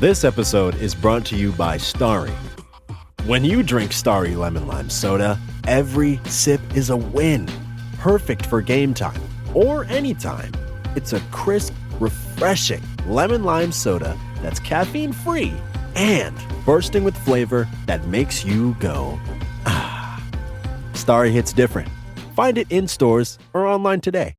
This episode is brought to you by Starry. When you drink Starry Lemon Lime Soda, every sip is a win. Perfect for game time or anytime. It's a crisp, refreshing lemon lime soda that's caffeine-free and bursting with flavor that makes you go, ah. Starry hits different. Find it in stores or online today.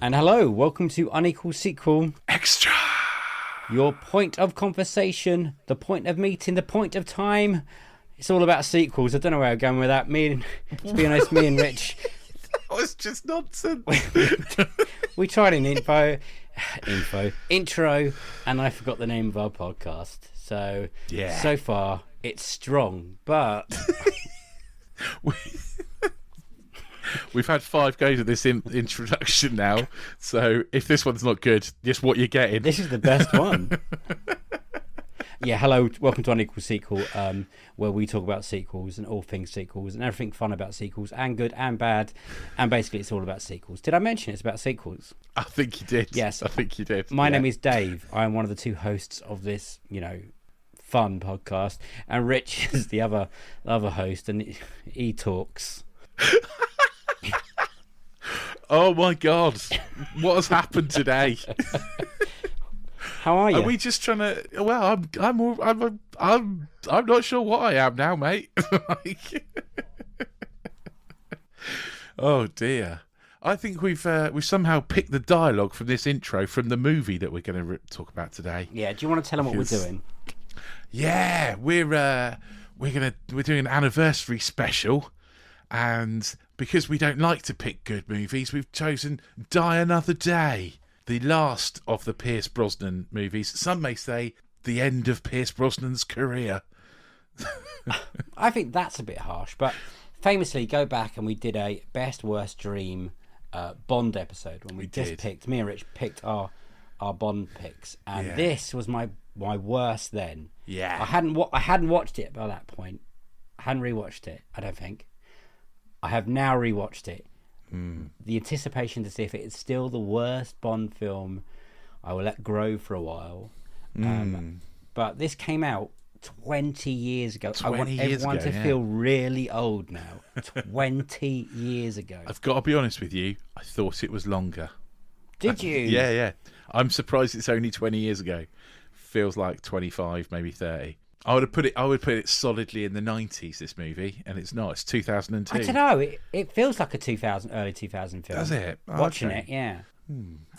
And hello, welcome to Unequal Sequel Extra. Your point of conversation, the point of meeting, the point of time. It's all about sequels. I don't know where I'm going with that. To be honest, me and Rich. That was just nonsense. we tried an intro, and I forgot the name of our podcast. So, so far, it's strong, but... We've had 5 goes at this introduction now, so if this one's not good, just what you're getting. This is the best one. Yeah, hello, welcome to Unequal Sequel, where we talk about sequels and all things sequels and everything fun about sequels, and good and bad, and basically it's all about sequels. Did I mention it's about sequels? I think you did. Yes. I think you did. My name is Dave. I'm one of the 2 hosts of this, fun podcast, and Rich is the other host, and he talks. Oh my God! What has happened today? How are you? Are we just trying to? Well, I'm not sure what I am now, mate. Oh dear! I think we've somehow picked the dialogue from this intro from the movie that we're going to talk about today. Yeah. Do you want to tell them what we're doing? Yeah, we're doing an anniversary special. And because we don't like to pick good movies, we've chosen Die Another Day, the last of the Pierce Brosnan movies. Some may say the end of Pierce Brosnan's career. I think that's a bit harsh, but famously, go back and we did a Best Worst Dream Bond episode when we just picked, me and Rich picked our Bond picks, and this was my worst then. Yeah. I hadn't watched it by that point. I hadn't rewatched it, I don't think. I have now rewatched it. The anticipation to see if it is still the worst Bond film, I will let grow for a while. But this came out 20 years ago. I want everyone to feel really old now. 20 years ago. I've got to be honest with you, I thought it was longer. Did you? Yeah. I'm surprised it's only 20 years ago. Feels like 25, maybe 30. I would put it solidly in the 90s, this movie, and it's not. It's 2002. I don't know. It feels like a early 2000 film. Does it? Watching it, yeah.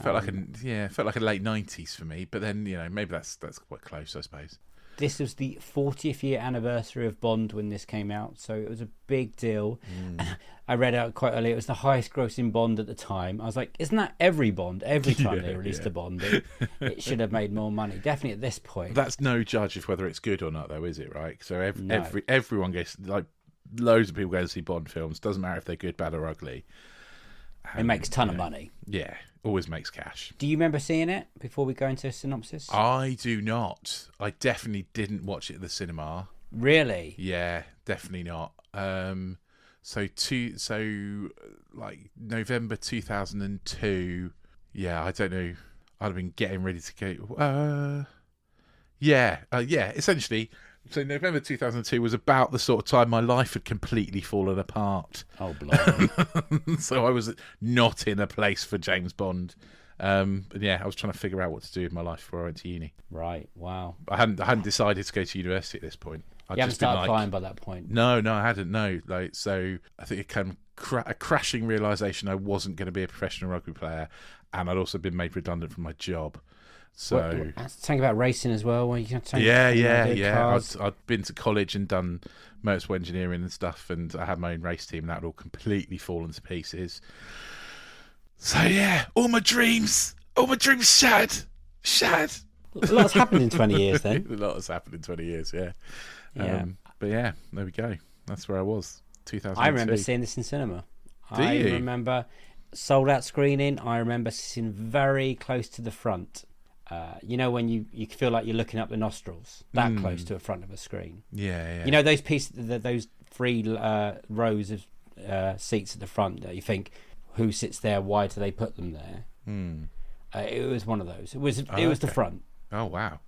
Felt like a late 90s for me, but then maybe that's quite close, I suppose. This was the 40th year anniversary of Bond when this came out, so it was a big deal. I read out quite early, it was the highest grossing Bond at the time. I was like, isn't that every Bond? Every time they released a Bond, it should have made more money. Definitely at this point. That's no judge of whether it's good or not, though, is it, right? So everyone goes, like, loads of people go to see Bond films. Doesn't matter if they're good, bad or ugly. It makes a ton of money. Yeah, always makes cash. Do you remember seeing it before we go into a synopsis? I do not. I definitely didn't watch it at the cinema. Really? Yeah, definitely not. So November 2002. Yeah, I don't know. I'd have been getting ready to go. Essentially. So November 2002 was about the sort of time my life had completely fallen apart. Oh, blimey. So I was not in a place for James Bond. I was trying to figure out what to do with my life before I went to uni. Right, wow. I hadn't decided to go to university at this point. You haven't started applying by that point? No, I hadn't, no. So I think it came a crashing realisation I wasn't going to be a professional rugby player, and I'd also been made redundant from my job. So something about racing as well. Where you can I'd been to college and done motorsport engineering and stuff, and I had my own race team, and that had all completely fallen to pieces. So yeah, all my dreams shattered. A lot's happened in 20 years then. A lot has happened in 20 years, yeah. Yeah. But yeah, there we go. That's where I was. 2002. I remember seeing this in cinema. Do I you? remember sold out screening. I remember sitting very close to the front. You know when you feel like you're looking up the nostrils, that close to the front of a screen. Yeah. You know those those 3 rows of seats at the front that you think, who sits there? Why do they put them there? It was one of those. It was the front. Oh wow.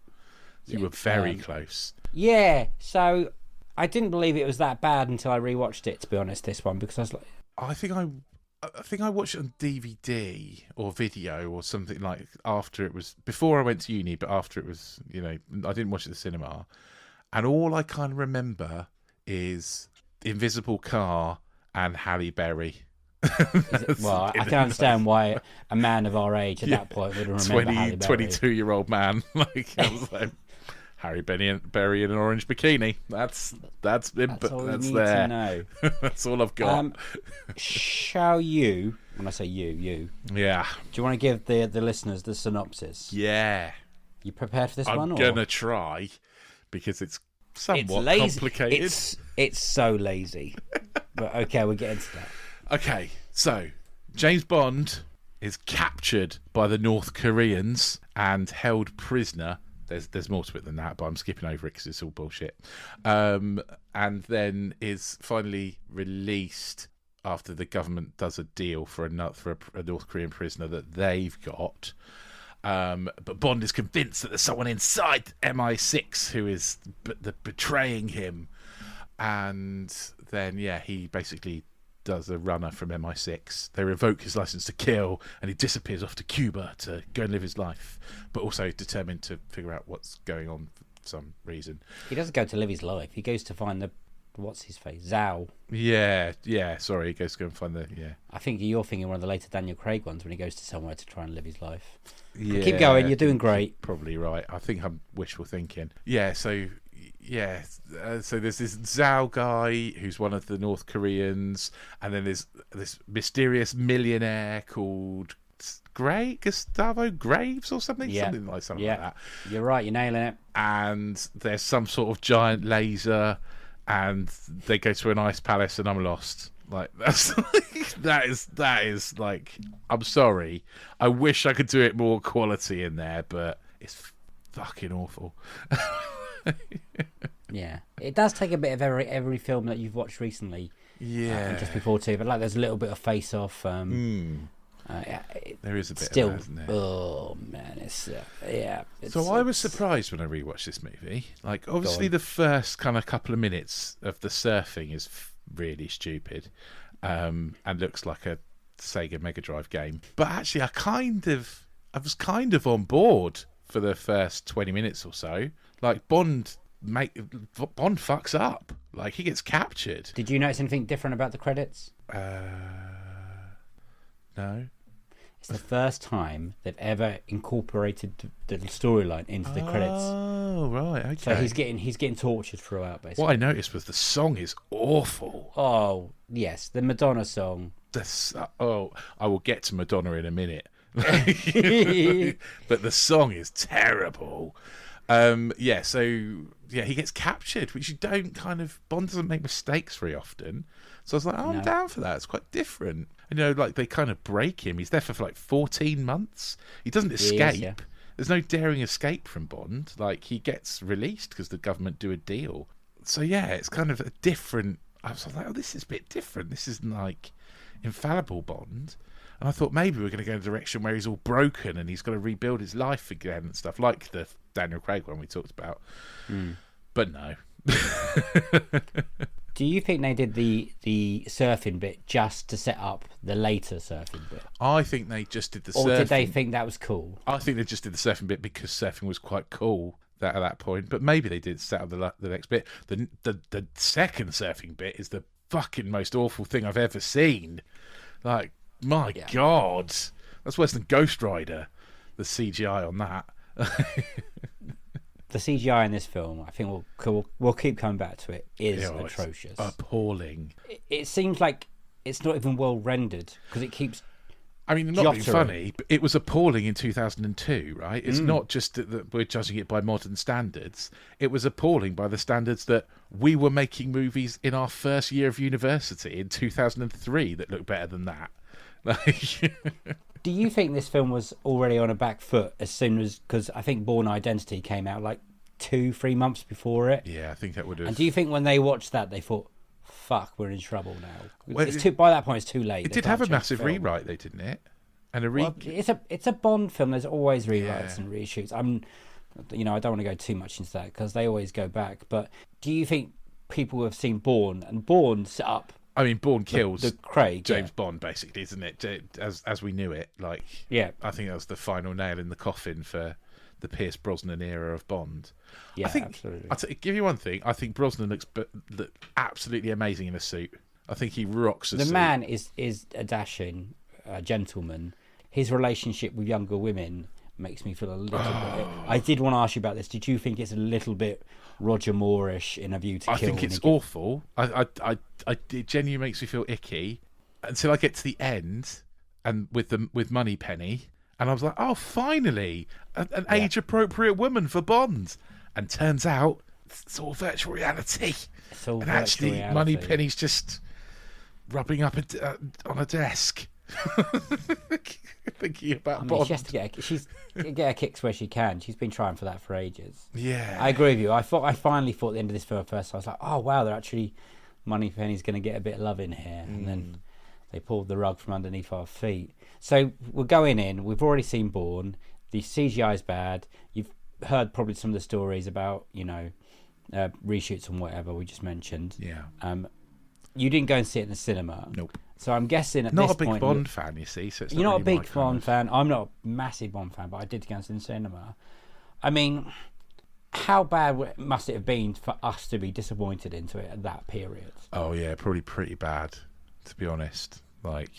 So you were very close. Yeah. So I didn't believe it was that bad until I rewatched it. To be honest, this one, because I was like, I think I watched it on DVD or video or something, like after it was, before I went to uni, but after it was, you know, I didn't watch it at the cinema. And all I kind of remember is Invisible Car and Halle Berry. well, I can understand why a man of our age at that point would remember Halle Berry. 22-year-old man. Like, I was like, Harry Berry in an orange bikini. That's all you need there. to know. That's all I've got. Shall you? When I say you. Yeah. Do you want to give the listeners the synopsis? Yeah. You prepared for this I'm one? I'm gonna try, because it's somewhat complicated. It's so lazy. But okay, we'll get into that. Okay, so James Bond is captured by the North Koreans and held prisoner. There's more to it than that, but I'm skipping over it because it's all bullshit. And then is finally released after the government does a deal for a North Korean prisoner that they've got. But Bond is convinced that there's someone inside MI6 who is betraying him. And then, he basically does a runner from MI6. They revoke his license to kill, and he disappears off to Cuba to go and live his life, but also determined to figure out what's going on for some reason. He doesn't go to live his life. He goes to find what's his face? Zhao. Yeah. Sorry, he goes to go and find I think you're thinking one of the later Daniel Craig ones when he goes to somewhere to try and live his life. Yeah. Keep going. You're doing great. Probably right. I think I'm wishful thinking. So there's this Zhao guy who's one of the North Koreans, and then there's this mysterious millionaire called Gustavo Graves or something, something like that. You're right. You're nailing it. And there's some sort of giant laser, and they go to an ice palace, and I'm lost. Like that is like, I'm sorry. I wish I could do it more quality in there, but it's fucking awful. Yeah, it does take a bit of every film that you've watched recently. Yeah, just before too, but like there's a little bit of Face Off. There is a bit still, of that, isn't there? Oh man, it's so I was surprised when I rewatched this movie. Like, obviously the first kind of couple of minutes of the surfing is really stupid, and looks like a Sega Mega Drive game. But actually, I was kind of on board for the first 20 minutes or so. Like, Bond fucks up. Like, he gets captured. Did you notice anything different about the credits? No. It's the first time they've ever incorporated the storyline into the credits. Oh, right, okay. So he's getting tortured throughout, basically. What I noticed was the song is awful. Oh, yes, the Madonna song. I will get to Madonna in a minute. But the song is terrible. He gets captured, which you don't Bond doesn't make mistakes very often. So I was like, I'm down for that. It's quite different. And, like, they kind of break him. He's there for like 14 months. He doesn't escape. There's no daring escape from Bond. Like, he gets released because the government do a deal. So, it's kind of a different... I was like, this is a bit different. This isn't like infallible Bond. And I thought maybe we're going to go in a direction where he's all broken and he's got to rebuild his life again and stuff, like the Daniel Craig one we talked about. But no. Do you think they did the surfing bit just to set up the later surfing bit? I think they just did the surfing. Or did they think that was cool? I think they just did the surfing bit because surfing was quite cool at that point. But maybe they did set up the next bit. The second surfing bit is the fucking most awful thing I've ever seen. Like, my God. That's worse than Ghost Rider, the CGI on that. The CGI in this film, I think we'll keep coming back to it, is atrocious. Appalling. It seems like it's not even well rendered because it keeps I mean, not being Jotaro. funny, but it was appalling in 2002, right? It's Mm. not just that we're judging it by modern standards. It was appalling by the standards that we were making movies in our first year of university in 2003 that looked better than that. Like, Do you think this film was already on a back foot as soon as... Because I think Bourne Identity came out like 2-3 months before it. yeah, I think that would have... And do you think when they watched that, they thought, fuck, we're in trouble now? Well, By that point, it's too late. It They did have a can't change massive the film. rewrite, though, didn't it? And Well, it's a Bond film. There's always rewrites Yeah. and reshoots. I don't want to go too much into that because they always go back. But do you think people have seen Bourne and Bourne set up I mean, Bourne kills the Craig? James Bond, basically, isn't it? As we knew it. Like, Yeah, I think that was the final nail in the coffin for the Pierce Brosnan era of Bond. yeah, I think, absolutely. I'll give you one thing. I think Brosnan looks absolutely amazing in a suit. I think he rocks a The suit. man is a dashing gentleman. His relationship with younger women makes me feel a little bit... I did want to ask you about this. Did you think it's a little bit Roger Moore-ish in A View to Kill? I think it's awful. It genuinely makes me feel icky until I get to the end and with Moneypenny, and I was like, oh, finally, an age-appropriate woman for Bond. And turns out it's all virtual reality. It's all And virtual actually, reality. Moneypenny's just rubbing up on a desk. Thinking about I mean, Bond. she has to get her kicks where she can. She's been trying for that for ages. Yeah. I agree with you. I finally thought at the end of this film first, I was like, oh wow, they're actually Moneypenny's going to get a bit of love in here, and then they pulled the rug from underneath our feet. So we're going in. We've already seen Bourne. The CGI is bad. You've heard probably some of the stories about reshoots and whatever we just mentioned. Yeah. You didn't go and see it in the cinema. Nope. So I'm guessing at Not this a big point, Bond fan, you see. So it's you're not a really my big kind Bond of- fan. I'm not a massive Bond fan, but I did go and see it in the cinema. I mean, how bad must it have been for us to be disappointed into it at that period? Oh yeah, probably pretty bad, to be honest. Like,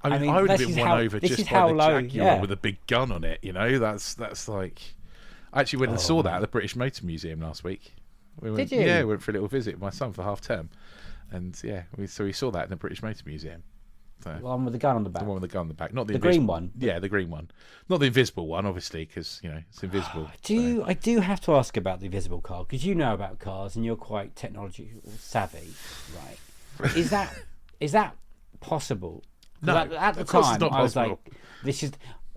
I mean, mean, I would have this been is won how- over this just is by how the low- Jaguar yeah. with a big gun on it. You know, that's like. I actually went and saw that at the British Motor Museum last week. We went, Did you? Yeah, we went for a little visit with my son for half term, and yeah, we saw that in the British Motor Museum. So, The one with the gun on the back. the one with the gun on the back, not the, The green one? Yeah, the green one, not the invisible one, obviously, because it's invisible. I do have to ask about the invisible car because you know about cars and you're quite technology savvy, right? Is that possible? 'Cause No, at the of course it's time not I was possible. like, this is.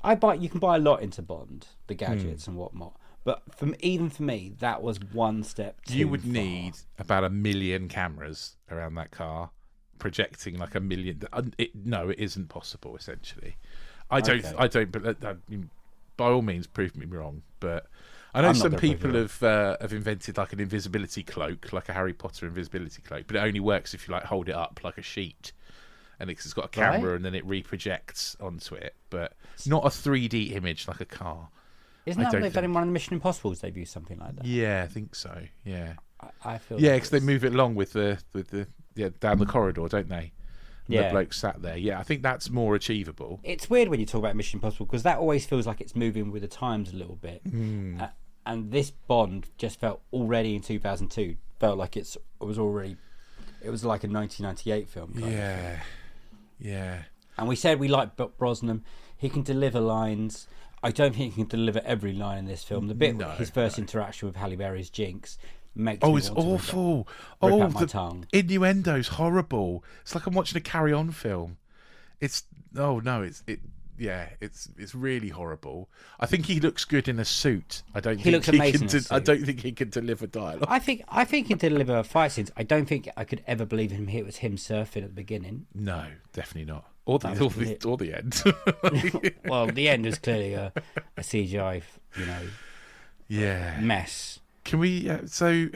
You can buy a lot into Bond, the gadgets and whatnot, but even for me, that was one step too You would far. need about 1 million cameras around that car, projecting like 1 million. No, it isn't possible. Essentially, I don't. Okay. I don't. But by all means, prove me wrong. But I know I'm not some gonna prove people you have invented like an invisibility cloak, like a Harry Potter invisibility cloak, but it only works if you like hold it up like a sheet, and it's got a camera Right. and then it reprojects onto it. But not a 3D image like a car. Isn't I that what don't they've done in think- one of the Mission Impossibles? They've used something like that. Yeah, I think so. Yeah. I feel. Yeah, like because they it's- move it along with the down the corridor, don't they? And Yeah. the bloke sat there. Yeah, I think that's more achievable. It's weird when you talk about Mission Impossible because that always feels like it's moving with the times a little bit. And this Bond just felt already in 2002 felt like it was like a 1998 film. kind of. Yeah. And we said we like Brosnan. He can deliver lines. I don't think he can deliver every line in this film. The bit his first interaction with Halle Berry's Jinx makes me It's want to awful. rip Oh, out my the tongue. innuendo's horrible. It's like I'm watching a Carry On film. It's really horrible. I think he looks good in a suit. I don't. He think looks amazing Can in a I suit. don't think he can deliver dialogue. I think he can deliver fight scenes. I don't think I could ever believe it was him surfing at the beginning. No, definitely not. Or the end. Well, the end is clearly a CGI, Yeah. mess. Can we? So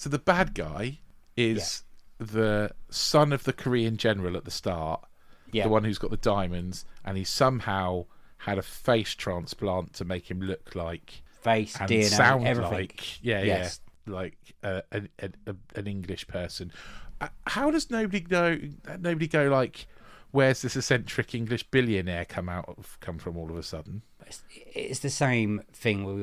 the bad guy is the son of the Korean general at the start, Yeah. the one who's got the diamonds, and he somehow had a face transplant to make him look like Face, and DNA, sound everything. like Yes. like an English person. How does nobody go like? Where's this eccentric English billionaire come from all of a sudden? It's the same thing where we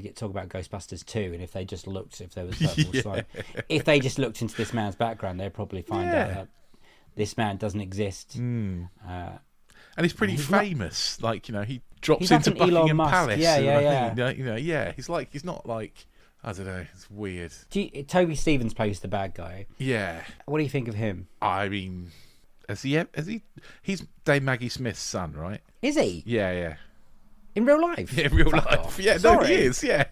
talk about Ghostbusters 2, and if they just looked, if there was purple slime, if they just looked into this man's background, they'd probably find out that this man doesn't exist. And he's pretty famous. Like, he drops He's into like an Elon Buckingham Musk. Palace. Yeah, and yeah, I think, he's not like, I don't know, it's weird. Toby Stevens plays the bad guy. Yeah. What do you think of him? I mean, he's Dame Maggie Smith's son, right? Is he? Yeah. In real life? Yeah, in real Fuck life. off. Yeah, no, Sorry. he is, yeah.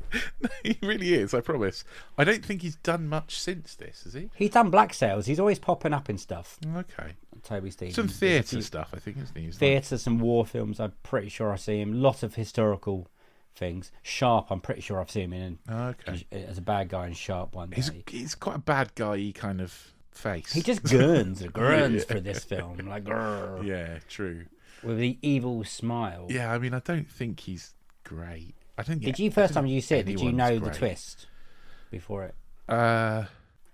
He really is, I promise. I don't think he's done much since this, has he? He's done black sails. He's always popping up in stuff. Okay. Toby Stevens. Some theatre stuff, I think, isn't he? Theatre, some war films, I'm pretty sure I see him. Lot of historical things. Sharp, I'm pretty sure I've seen him in. Okay. As a bad guy in Sharp one day. He's quite a bad guy-y kind of face. He just grunts for this film. Like, grrr, Yeah, true. with the evil smile. Yeah, I mean, I don't think he's great. Did you, first time you see it, did you know the great. twist before it?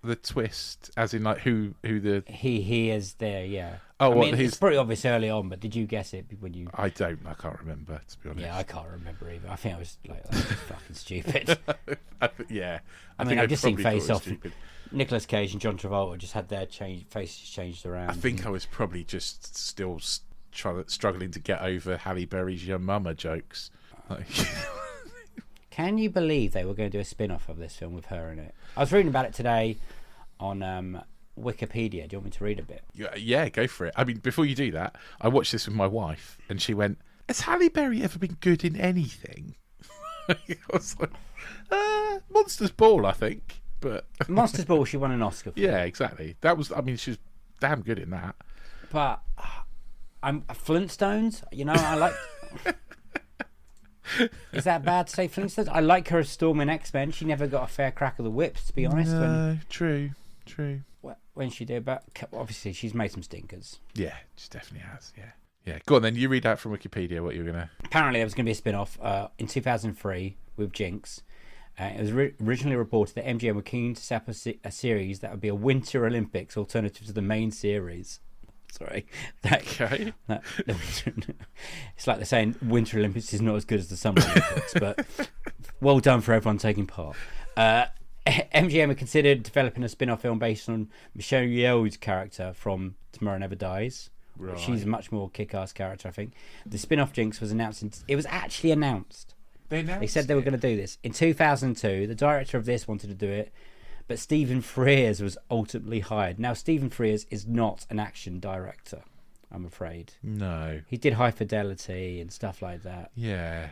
The twist, as in, like, who the... He is there, yeah. Oh, I what, mean, it's pretty obvious early on, but did you guess it when you... I can't remember, to be honest. Yeah, I can't remember either. I think I was like, that's fucking stupid. Yeah. I mean, I've just seen probably thought Face it was Off. stupid. Nicolas Cage and John Travolta just had their faces changed around. I think I was probably just still struggling to get over Halle Berry's Your Mama jokes. Like, Can you believe they were going to do a spin-off of this film with her in it? I was reading about it today on Wikipedia. Do you want me to read a bit? yeah, go for it. I mean, before you do that, I watched this with my wife, and she went, "Has Halle Berry ever been good in anything?" I was like, Monsters Ball, I think. But Monsters Ball, she won an Oscar for. yeah, exactly. That was. I mean, she was damn good in that. But I'm Flintstones. I like. Is that bad to say Flintstones? I like her as Storm in X-Men. She never got a fair crack of the whips, to be honest. No, true. When she did, but obviously she's made some stinkers. Yeah, she definitely has. Yeah. Go on then. You read out from Wikipedia what you're gonna. Apparently, there was going to be a spin-off in 2003 with Jinx. It was originally reported that MGM were keen to set up a series that would be a Winter Olympics alternative to the main series. Sorry. Okay. It's like they're saying Winter Olympics is not as good as the Summer Olympics, but well done for everyone taking part. MGM had considered developing a spin-off film based on Michelle Yeoh's character from Tomorrow Never Dies. Right. She's a much more kick-ass character, I think. The spin-off Jinx was announced. It was actually announced. They said they were going to do this. In 2002, the director of this wanted to do it, but Stephen Frears was ultimately hired. Now, Stephen Frears is not an action director, I'm afraid. No. He did High Fidelity and stuff like that. Yeah.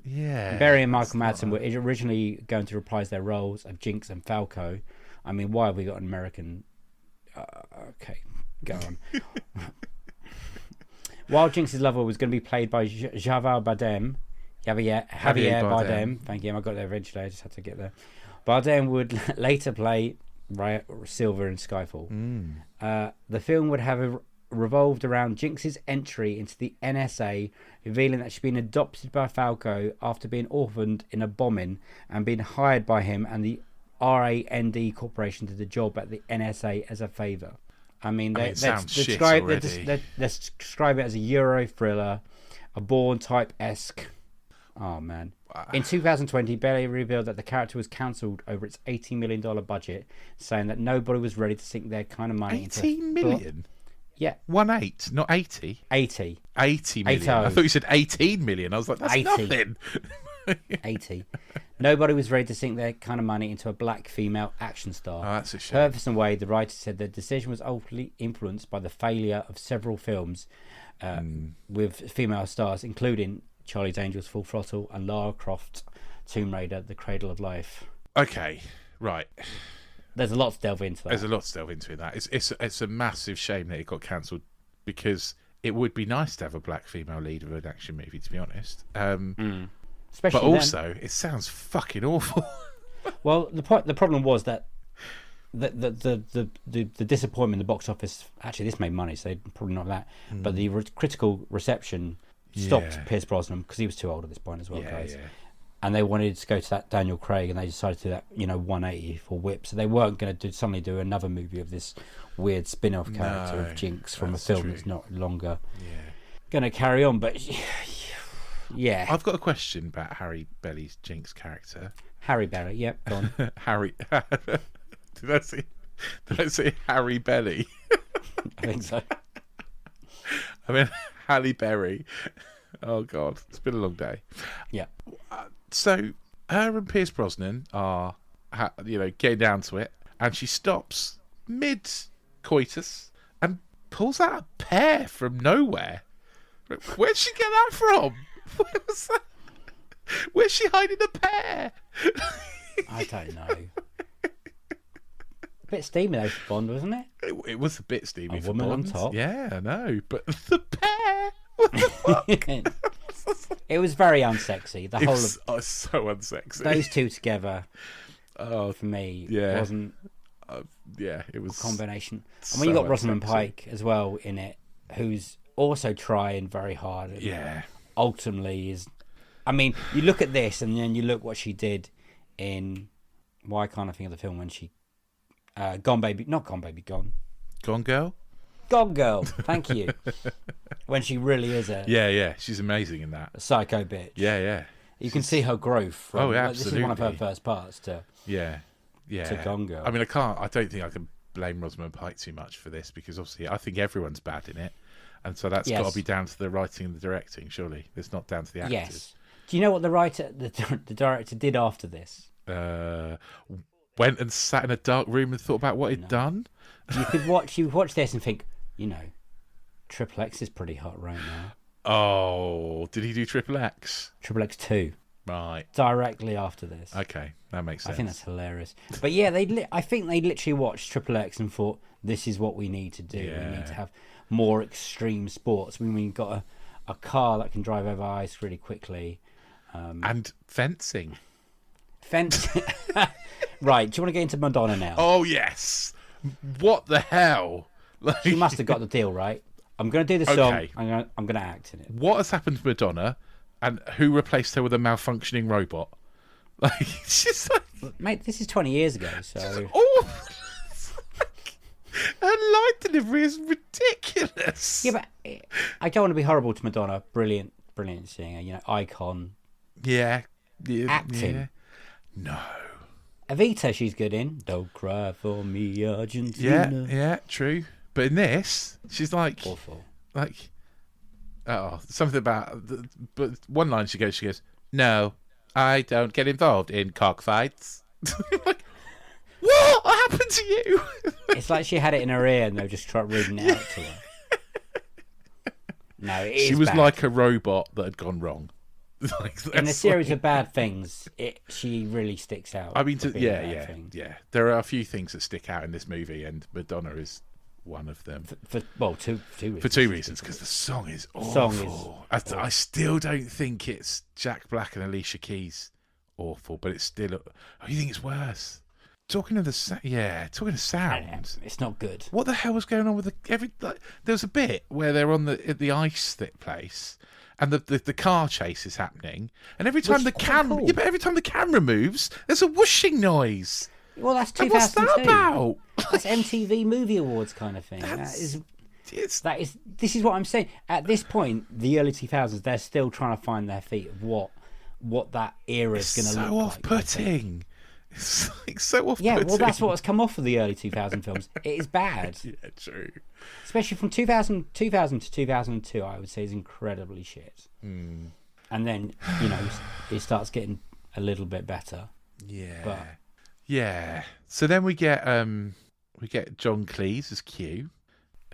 Yeah. Barry and Michael Madsen were originally going to reprise their roles of Jinx and Falco. I mean, why have we got an American... okay, go on. While Jinx's lover was going to be played by Javier Bardem... Javier Bardem. Thank you. I got there eventually. I just had to get there. Bardem would later play Silver in Skyfall. The film would have revolved around Jinx's entry into the NSA, revealing that she'd been adopted by Falco after being orphaned in a bombing and being hired by him and the RAND Corporation to the job at the NSA as a favour. I mean, they describe it as a Euro thriller, a Bourne-type-esque... Oh, man. In 2020, Bailey revealed that the character was cancelled over its $80 million budget, saying that nobody was ready to sink their kind of money into... 18 million? Yeah. 18, not 80? 80. 80 million. 80. I thought you said 18 million. I was like, that's 80. nothing. 80. Nobody was ready to sink their kind of money into a black female action star. Oh, that's a shame. Purvis and Wade, the writer, said the decision was ultimately influenced by the failure of several films with female stars, including Charlie's Angels, Full Throttle, and Lara Croft, Tomb Raider, The Cradle of Life. Okay, right. There's a lot to delve into that. There's a lot to delve into that. It's a massive shame that it got cancelled, because it would be nice to have a black female lead of an action movie, to be honest. Especially but also, it sounds fucking awful. Well, the problem was that the disappointment in the box office. Actually, this made money, so they probably not that. But the critical reception stopped Pierce Brosnan because he was too old at this point as well, guys. Yeah. And they wanted to go to that Daniel Craig, and they decided to do that, 180 for Whip. So they weren't going to suddenly do another movie of this weird spin-off character of Jinx from a film that's not longer going to carry on. But yeah, I've got a question about Harry Belly's Jinx character. Harry Belly, yep, go on. Harry. Did I say Harry Belly? I think so. I mean, Halle Berry. Oh God, it's been a long day. Yeah. So her and Pierce Brosnan are, getting down to it, and she stops mid coitus and pulls out a pear from nowhere. Where'd she get that from? Where was that? Where's she hiding a pear? I don't know. A bit steamy though for Bond, wasn't it? It was a bit steamy A for woman on Bond. top. Yeah, I know. But the pear? What the fuck? It was very unsexy. The whole of so unsexy. those two together, Oh, for me, yeah. wasn't yeah, it was a combination. And so when you got Rosamund unsexy. Pike as well in it, who's also trying very hard. And Yeah. ultimately is. I mean, you look at this and then you look what she did in. Why can't I think of the film when she. Gone Baby. Not Gone Baby, Gone. Gone Girl? Gone Girl. Thank you. When she really is a Yeah. She's amazing in that. psycho bitch. Yeah. You can see her growth from. Oh, yeah, This is one of her absolutely. first parts to. Yeah. To Gone Girl. I mean, I don't think I can blame Rosamund Pike too much for this, because obviously I think everyone's bad in it. And so that's Yes. got to be down to the writing and the directing, surely. It's not down to the actors. Yes. Do you know what the director did after this? Went and sat in a dark room and thought about what he'd done. You watch this and think, Triple X is pretty hot right now. Oh, did he do Triple X? Triple X 2 Right. directly after this. Okay, that makes sense. I think that's hilarious. But yeah, I think they literally watched Triple X and thought, this is what we need to do. Yeah. We need to have more extreme sports. I mean, we've got a car that can drive over ice really quickly. And fencing. Fence. Right, do you want to get into Madonna now? Oh, yes. What the hell? Like, She must have got the deal, right? I'm going to do the song. Okay. I'm going to act in it. what has happened to Madonna, and who replaced her with a malfunctioning robot? Like, it's just like, Mate, this is 20 years ago, so... oh, her line delivery is ridiculous. Yeah, but I don't want to be horrible to Madonna. Brilliant singer, icon. Yeah. Acting. Yeah. No. Evita, she's good in. Don't cry for me, Argentina. Yeah, true. But in this, she's like, Awful. something about. But one line she goes, "No, I don't get involved in cockfights." Like, what happened to you? It's like she had it in her ear and they were just trying reading it out to her. No, it is She was bad. like a robot that had gone wrong. Like, In a that's series like- of bad things, she really sticks out. I mean, for being a bad yeah. thing. There are a few things that stick out in this movie, and Madonna is one of them. For two reasons. For two reasons, because the song is awful. Song is I still don't think it's Jack Black and Alicia Keys awful, but it's still. Oh, you think it's worse? Talking of sound. It's not good. What the hell was going on with there was a bit where they're on at the ice thick place, and the car chase is happening, and every time Which the is quite camera, cool. but every time the camera moves, there's a whooshing noise. Well, that's And what's 2002. that about? That's MTV Movie Awards kind of thing. This is what I'm saying. At this point, the early 2000s, they're still trying to find their feet of what that era is going to so look like. off-putting. It's like so off-putting. Yeah, well, that's what's come off of the early 2000 films. It is bad. Yeah, true. Especially from 2000 to 2002, I would say is incredibly shit. And then, it starts getting a little bit better. Yeah. But Yeah. So then we get John Cleese as Q,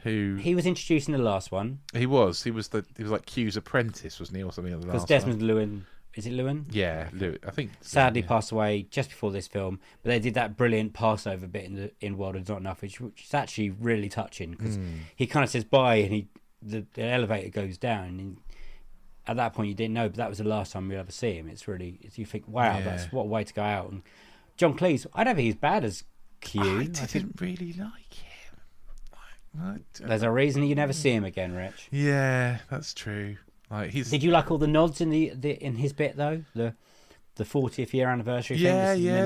who he was introduced in the last one he was like Q's apprentice, wasn't he, or something? because Desmond Llewellyn. Is it Llewellyn? Yeah, I think. Sadly yeah. passed away just before this film, but they did that brilliant Passover bit in World Is Not Enough, which is actually really touching because he kind of says bye and the elevator goes down. And at that point, you didn't know, but that was the last time you'll ever see him. You think, wow, Yeah. that's what a way to go out. And John Cleese, I don't think he's bad as Q. I didn't really like him. There's a reason you never see him again, Rich. Yeah, that's true. Like Did you like all the nods in in his bit though? The 40th year anniversary. Yeah, thing? yeah.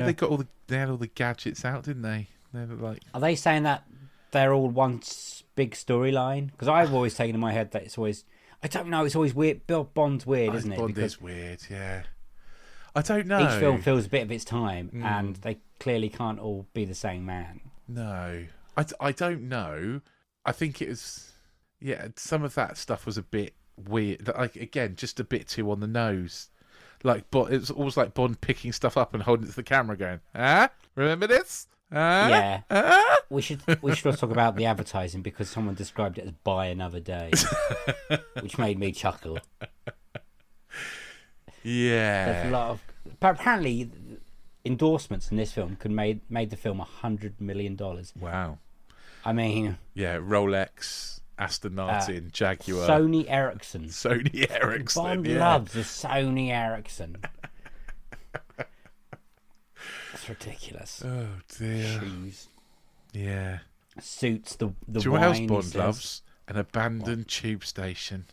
They had all the gadgets out, didn't they? They were like. Are they saying that they're all one big storyline? Because I've always taken in my head that it's always. I don't know. It's always weird. Bill Bond's weird, isn't it? Bond Because is weird. Yeah. I don't know. each film feels a bit of its time, and they clearly can't all be the same man. No, I don't know. I think it was. Yeah, some of that stuff was a bit weird. Like, again, just a bit too on the nose. Like, but it's almost like Bond picking stuff up and holding it to the camera, going, remember this? Yeah. We should also talk about the advertising, because someone described it as "buy another day," which made me chuckle. Yeah. There's a lot of, but apparently endorsements in this film made the film $100 million. Wow. I mean, Yeah, Rolex, Aston Martin, Jaguar, Sony Ericsson. Bond loves the Sony Ericsson. It's ridiculous. Oh dear. Shoes, Yeah. suits, the Do you know what else wine, Bond says. loves? An abandoned tube station.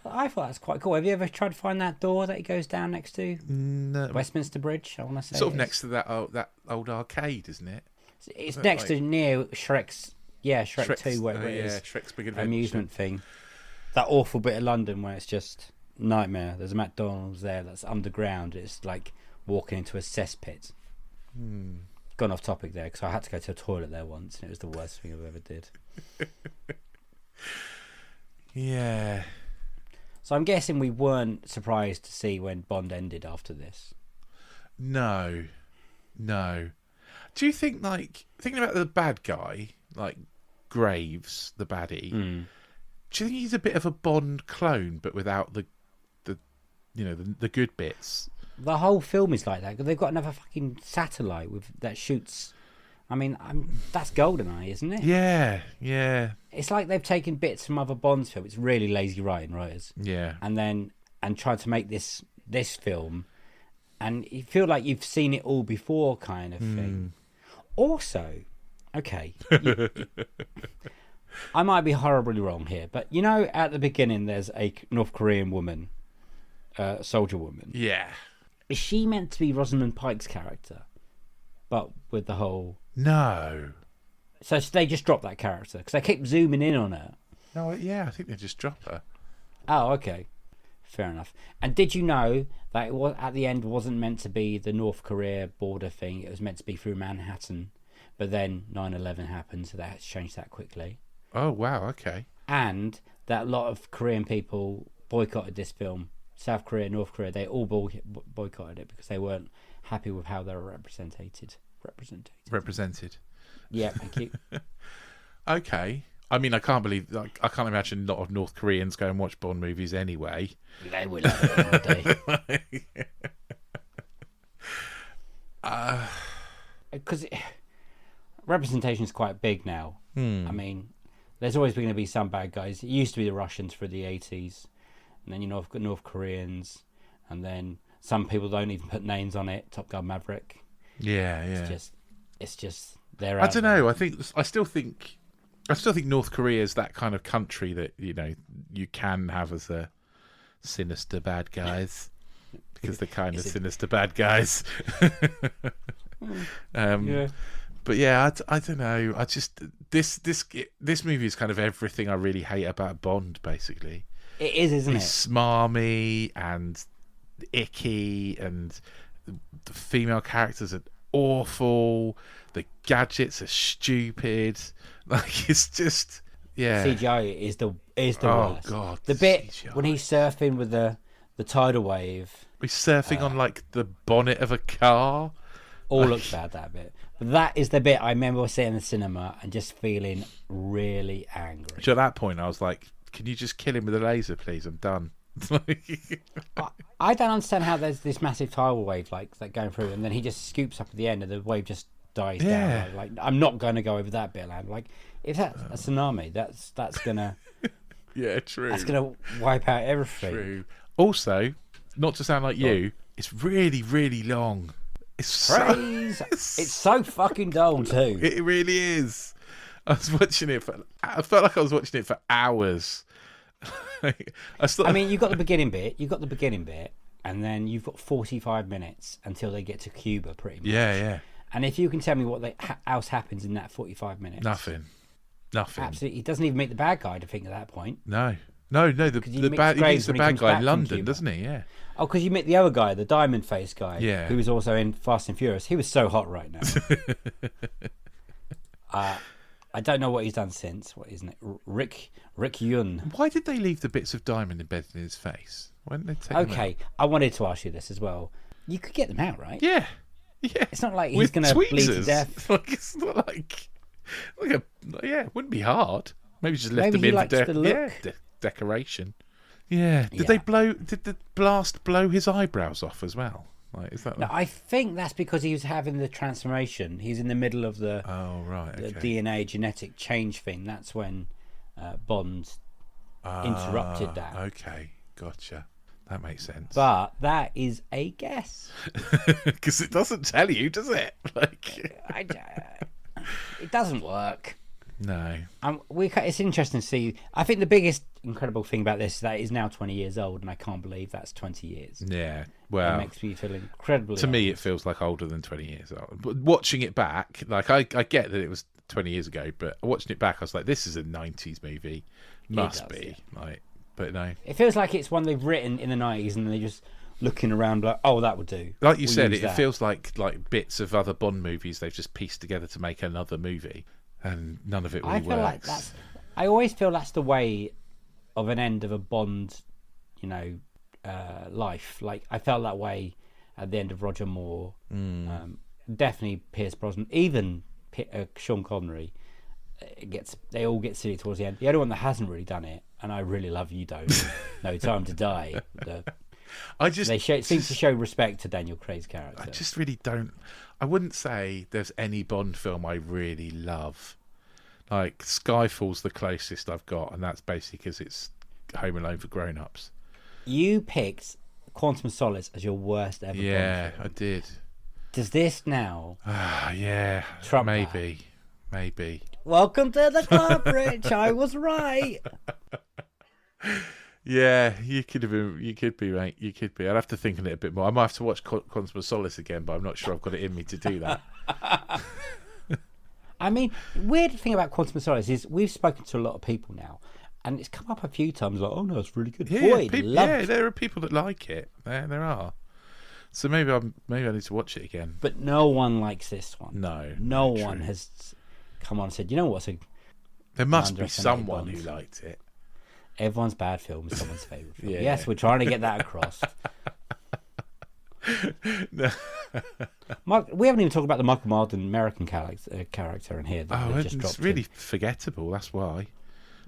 I thought that's quite cool. Have you ever tried to find that door that he goes down next to? No, Westminster Bridge, I want to say. sort of next to that old arcade, isn't it? It's that next like- to near Shrek's. Yeah, Shrek Shrek's- 2, whatever it yeah, is. Shrek's Big Adventure. Amusement thing. That awful bit of London where it's just nightmare. There's a McDonald's there that's underground. It's like walking into a cesspit. Gone off topic there, because I had to go to a toilet there once, and it was the worst thing I've ever did. Yeah. So I'm guessing we weren't surprised to see when Bond ended after this. No. Do you think, like, thinking about the bad guy, like Graves, the baddie, do you think he's a bit of a Bond clone, but without the good bits? The whole film is like that, because they've got another fucking satellite that shoots. I mean, that's GoldenEye, isn't it? Yeah. It's like they've taken bits from other Bond films. It's really lazy writers. Yeah. And tried to make this film, and you feel like you've seen it all before, kind of thing. Also, okay, I might be horribly wrong here, but you know, at the beginning, there's a North Korean woman, soldier woman. Yeah. Is she meant to be Rosamund Pike's character, but with the whole? No. So they just dropped that character because they keep zooming in on her. No, yeah, I think they just drop her. Oh, okay. Fair enough. And did you know that it was, at the end, wasn't meant to be the North Korea border thing? It was meant to be through Manhattan. But then 9/11 happened, so they had to change that quickly. Oh, wow, okay. And that a lot of Korean people boycotted this film. South Korea, North Korea, they all boycotted it because they weren't happy with how they were represented. Yeah, thank you. Okay. I mean, I can't imagine a lot of North Koreans go and watch Bond movies anyway. They will have it one day. Because representation is quite big now. I mean, there's always going to be some bad guys. It used to be the Russians for the 80s, and then you've got North Koreans, and then some people don't even put names on it. Top Gun Maverick. Yeah. It's just they're. I don't know. I still think North Korea is that kind of country that you can have as a sinister bad guys because they're kind of sinister bad guys. Yeah. But yeah, I don't know. I just this movie is kind of everything I really hate about Bond. Basically, It is, isn't it's it? smarmy and icky, and the female characters are awful. The gadgets are stupid. Like, it's just, yeah. CGI is the Oh, worst. God, The bit CGI. when he's surfing with the tidal wave We're surfing on like the bonnet of a car. all looks bad, that bit. But that is the bit I remember sitting in the cinema and just feeling really angry. So at that point, I was like, "Can you just kill him with a laser, please? I'm done." I don't understand how there's this massive tidal wave like that going through, and then he just scoops up at the end, and the wave just dies Yeah. down. Like I'm not going to go over that bit of land. Like if that's a tsunami, that's gonna Yeah, true. that's gonna wipe out everything. True. Also, not to sound like you, it's really, really long. It's Praise! It's so fucking dull too. It really is. I felt like I was watching it for hours. I mean, you've got the beginning bit, and then you've got 45 minutes until they get to Cuba, pretty much. Yeah. And if you can tell me what else happens in that 45 minutes, Nothing. Absolutely, he doesn't even meet the bad guy. I think at that point. No. he He meets meets Graves the when he bad comes guy back in from London, Cuba. doesn't he? Yeah. Oh, because you meet the other guy, the diamond face guy, Yeah. who was also in Fast and Furious. He was so hot right now. I don't know what he's done since. What isn't it? Rick Yun. Why did they leave the bits of diamond embedded in his face? Why didn't they take them out? Okay, I wanted to ask you this as well. You could get them out, right? Yeah. It's not like he's With going to bleed to tweezers. death. Like, it's not like a, yeah, it wouldn't be hard. Maybe just left Maybe them he in likes for the look. decoration. Yeah. Did the blast blow his eyebrows off as well? Like, is that? No, I think that's because he was having the transformation. He's in the middle of the Oh right. the Okay. DNA genetic change thing. That's when Bond interrupted that. Okay, gotcha. That makes sense. But that is a guess. Because it doesn't tell you, does it? Like, It doesn't work. no. It's interesting to see. I think the biggest incredible thing about this is that it's now 20 years old, and I can't believe that's 20 years. Yeah. It Well, makes me feel incredibly. to me, old. it feels like older than 20 years old. But watching it back, like I get that it was 20 years ago, but watching it back, I was like, this is a 90s movie. Must does, be. Like, but no. It feels like it's one they've written in the 90s, and they're just looking around like, oh, that would do. Like you We'll said, use it that. feels like bits of other Bond movies they've just pieced together to make another movie, and none of it really I feel like works. that's. I always feel that's the way of an end of a Bond, life. Like I felt that way at the end of Roger Moore. Definitely Pierce Brosnan, even Sean Connery. They all get silly towards the end. The only one that hasn't really done it, and I really love You Don't No Time to Die. They seem to show respect to Daniel Craig's character. I just really don't. I wouldn't say there's any Bond film I really love. Like Skyfall's the closest I've got, and that's basically because it's Home Alone for grown-ups. You picked Quantum of Solace as your worst ever. Yeah, Bond film. I did. Does this now? Yeah, Trump maybe. Welcome to the club, Rich. I was right. Yeah, you could have been. You could be, mate. You could be. I'd have to think on it a bit more. I might have to watch Quantum of Solace again, but I'm not sure I've got it in me to do that. I mean, weird thing about Quantum of Solace is we've spoken to a lot of people now, and it's come up a few times like, oh no, it's really good. Boy, there are people that like it. There are. So maybe I need to watch it again. But no one likes this one. No one has come on and said, you know what's a There must be underestimated someone Bond. who liked it. Everyone's bad film is someone's favourite film. Yeah. Yes, we're trying to get that across. We haven't even talked about the Michael Marden American character in here. That they've just It's dropped really in. forgettable. That's why.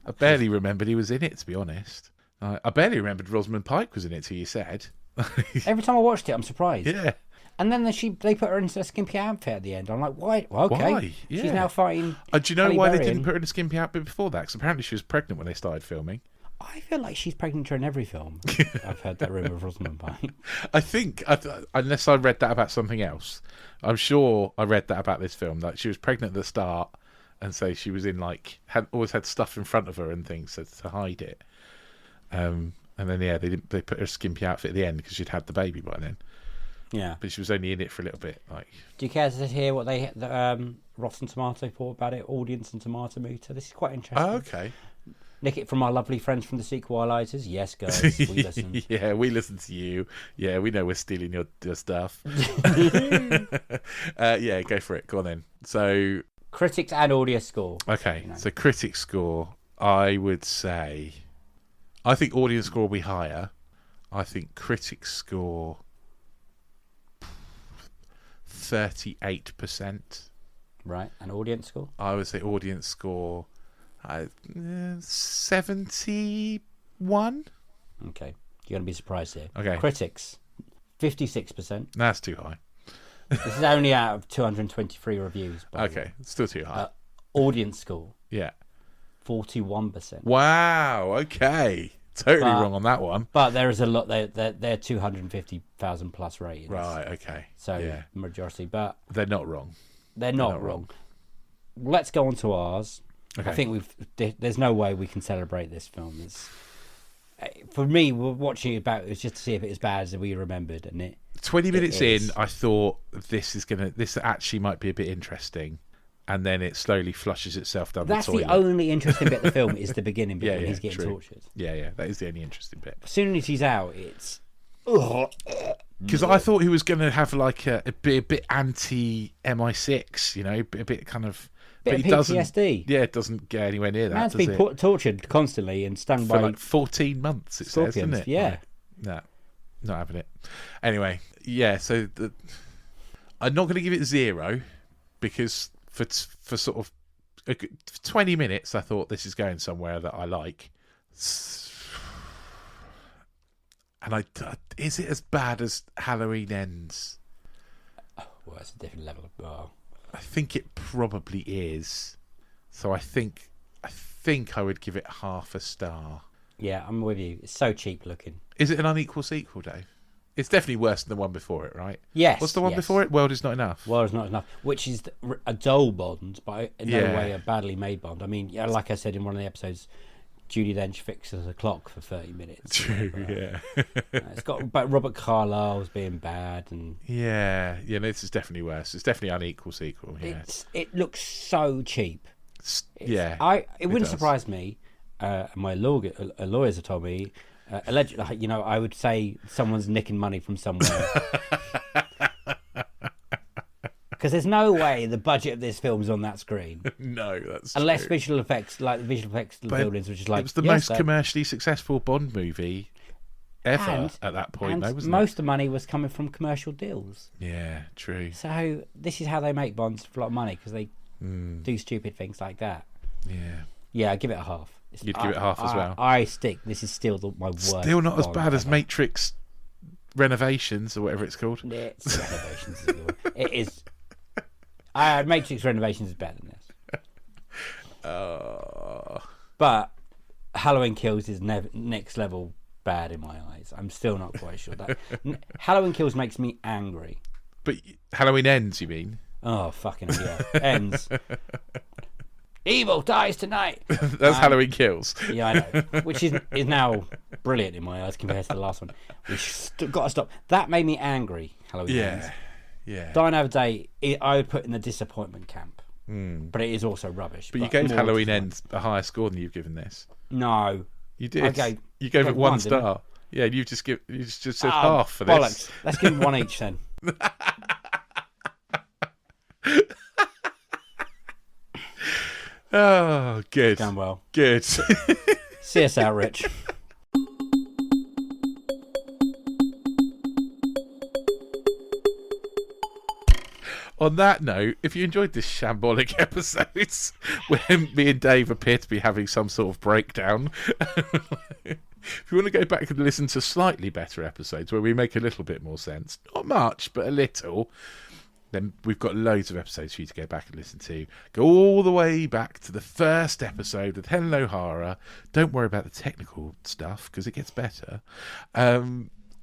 I barely remembered he was in it, to be honest. I barely remembered Rosamund Pike was in it till you said. Every time I watched it, I'm surprised. Yeah. And then they put her into a skimpy outfit at the end. I'm like, why? Well, okay. Why? Yeah. She's now fighting. Do you know Halle why they Berry didn't in- put her in a skimpy outfit before that? Because apparently she was pregnant when they started filming. I feel like she's pregnant in every film. I've heard that rumour of Rosamund Pike. I think, unless I read that about something else, I'm sure I read that about this film. Like she was pregnant at the start, and so she was in always had stuff in front of her and things to hide it. And then they put her a skimpy outfit at the end because she'd had the baby by then. Yeah. But she was only in it for a little bit. Do you care to hear what Rotten Tomato thought about it? Audience and Tomato Meter. This is quite interesting. Oh, okay. Nick it from our lovely friends from the Sequelizers. Yes, guys, we listen. Yeah, we listen to you. Yeah, we know we're stealing your stuff. Yeah, go for it. Go on then. So, Critics and audience score. okay. You know. So, critic score, I would say, I think audience score will be higher. I think critic score 38%. Right, and audience score? I would say audience score 71. Okay, you're going to be surprised here. Okay. Critics, 56%. That's too high. This is only out of 223 reviews. by the way. Okay, still too high. Audience score, Yeah. 41%. Wow. Okay. Totally wrong on that one. But there is a lot. They're 250,000 plus ratings. Right. Okay. So yeah, majority, but they're not wrong. they're not wrong. Let's go on to ours. Okay. I think there's no way we can celebrate this film. For me, we're watching it back. It was just to see if it was bad as we remembered, and it. 20 minutes is. in, I thought this actually might be a bit interesting, and then it slowly flushes itself down That's the toilet. the only interesting bit of the film is the beginning bit when Yeah, he's getting true. tortured. Yeah, that is the only interesting bit. As soon as he's out, it's. Because I thought he was going to have like a bit anti MI6, you know, a bit kind of Bit But of he doesn't. PTSD. Yeah, it doesn't get anywhere near that. Man's does been it? tortured constantly and stung For by like 14 months. It says, scorpions. doesn't it? Yeah. Like, no, not having it. Anyway, yeah. So I'm not going to give it 0 because for sort of 20 minutes, I thought this is going somewhere that I like. And is it as bad as Halloween Ends? Well, it's a different level of bar. I think it probably is. So I think I would give it half a star. Yeah, I'm with you. It's so cheap looking. Is it an unequal sequel, Dave? It's definitely worse than the one before it, right? Yes. What's the one yes. before it? World Is Not Enough. Well, it's not enough. Which is a dull Bond, but in no Yeah. way a badly made Bond. I mean, yeah, like I said in one of the episodes, Judi Dench fixes a clock for 30 minutes. True, yeah. It's got, but Robert Carlyle's being bad, and Yeah, no, this is definitely worse. It's definitely unequal sequel, yeah. it looks so cheap. Yeah. It wouldn't does. surprise me. My lawyers have told me, allegedly, you know, I would say someone's nicking money from somewhere. Because there's no way the budget of this film's on that screen. No, that's Unless true. visual effects, like the visual effects of the But buildings, which is like... it was the yes, most commercially successful Bond movie ever and- at that point, and though, wasn't most of the money was coming from commercial deals. it? Yeah, true. So this is how they make Bonds for a lot of money, because they do stupid things like that. Yeah. Yeah, I give it a half. You'd give it a half as well. I stick. This is still my worst. Still not as Bond bad as ever. Matrix Renovations or whatever it's called. It's Renovations. It is. Matrix Renovations is better than this. But Halloween Kills is next level bad in my eyes. I'm still not quite sure that Halloween Kills makes me angry. But Halloween Ends, you mean? Oh fucking yeah! Ends. Evil dies tonight. That's Halloween Kills. Yeah, I know. Which is now brilliant in my eyes compared to the last one. We got to stop. That made me angry. Halloween Ends. Yeah. Die Another Day, I would put in the disappointment camp. But it is also rubbish. But you gave more Halloween disappointing. Ends a higher score than you've given this. No. You did. You gave it one, one didn't I? star. Yeah, you just said Oh, half for bollocks. this. Let's give them one each then. Oh, good. Going well. Good. See us out, Rich. On that note, if you enjoyed this shambolic episode, where me and Dave appear to be having some sort of breakdown, if you want to go back and listen to slightly better episodes where we make a little bit more sense, not much, but a little, then we've got loads of episodes for you to go back and listen to. Go all the way back to the first episode with Helen O'Hara. Don't worry about the technical stuff because it gets better.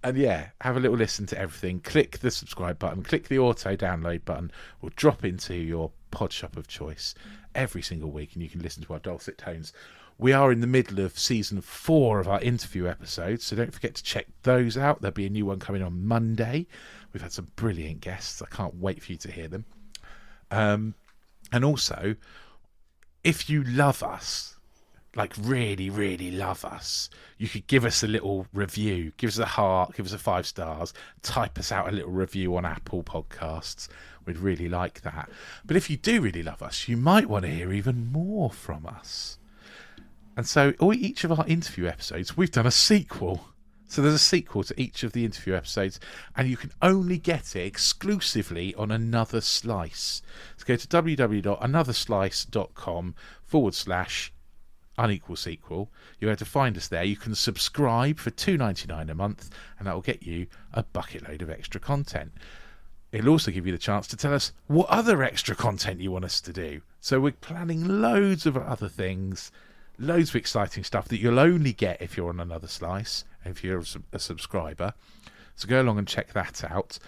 And yeah, have a little listen to everything. Click the subscribe button. Click the auto download button. We'll drop into your pod shop of choice every single week, and you can listen to our dulcet tones. We are in the middle of season 4 of our interview episodes, so don't forget to check those out. There'll be a new one coming on Monday. We've had some brilliant guests. I can't wait for you to hear them. And also, if you love us, like really, really love us, you could give us a little review. Give us a heart, give us a 5 stars, type us out a little review on Apple Podcasts. We'd really like that. But if you do really love us, you might want to hear even more from us. And so each of our interview episodes, we've done a sequel. So there's a sequel to each of the interview episodes, and you can only get it exclusively on Another Slice. So go to www.anotherslice.com/unequal sequel. You're able to find us there. You can subscribe for $2.99 a month, and that will get you a bucket load of extra content. It'll also give you the chance to tell us what other extra content you want us to do. So we're planning loads of other things, loads of exciting stuff that you'll only get if you're on Another Slice, if you're a subscriber. So go along and check that out.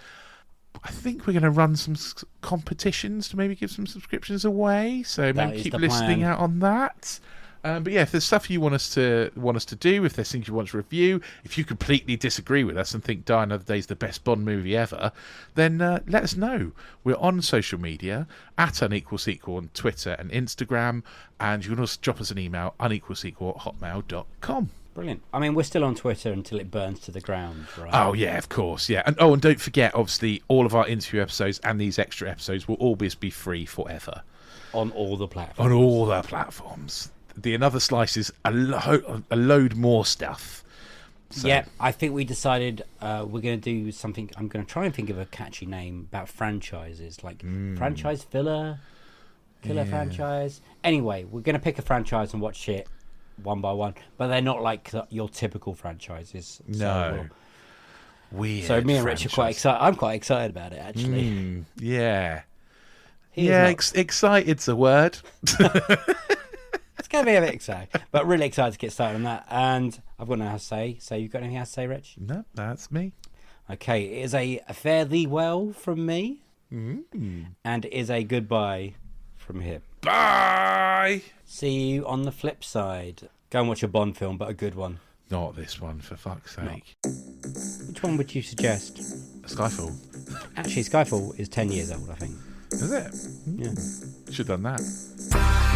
I think we're going to run some competitions to maybe give some subscriptions away. So maybe keep listening out on that. But yeah, if there's stuff you want us to do, if there's things you want to review, if you completely disagree with us and think Die Another Day is the best Bond movie ever, then let us know. We're on social media at Unequal Sequel on Twitter and Instagram, and you can also drop us an email, unequalsequel@hotmail.com. Brilliant. I mean, we're still on Twitter until it burns to the ground, right? Oh yeah, of course, yeah. And don't forget, obviously, all of our interview episodes and these extra episodes will always be free forever. On all the platforms. On all their platforms. The Another Slice is a load more stuff. So. Yeah, I think we decided we're going to do something. I'm going to try and think of a catchy name about franchises, like franchise filler franchise. Anyway, we're going to pick a franchise and watch it one by one, but they're not like your typical franchises. No. Weird. So me and Rich are quite excited. I'm quite excited about it, actually. Yeah. Not. Excited's a word. It's going to be a bit exciting, but really excited to get started on that. And I've got nothing else to say. So you've got anything else to say, Rich? No, that's me. Okay, it is a fare thee well from me, and it is a goodbye from him. Bye! See you on the flip side. Go and watch a Bond film, but a good one. Not this one, for fuck's sake. Which one would you suggest? Skyfall. Actually, Skyfall is 10 years old, I think. Is it? Yeah. Should have done that.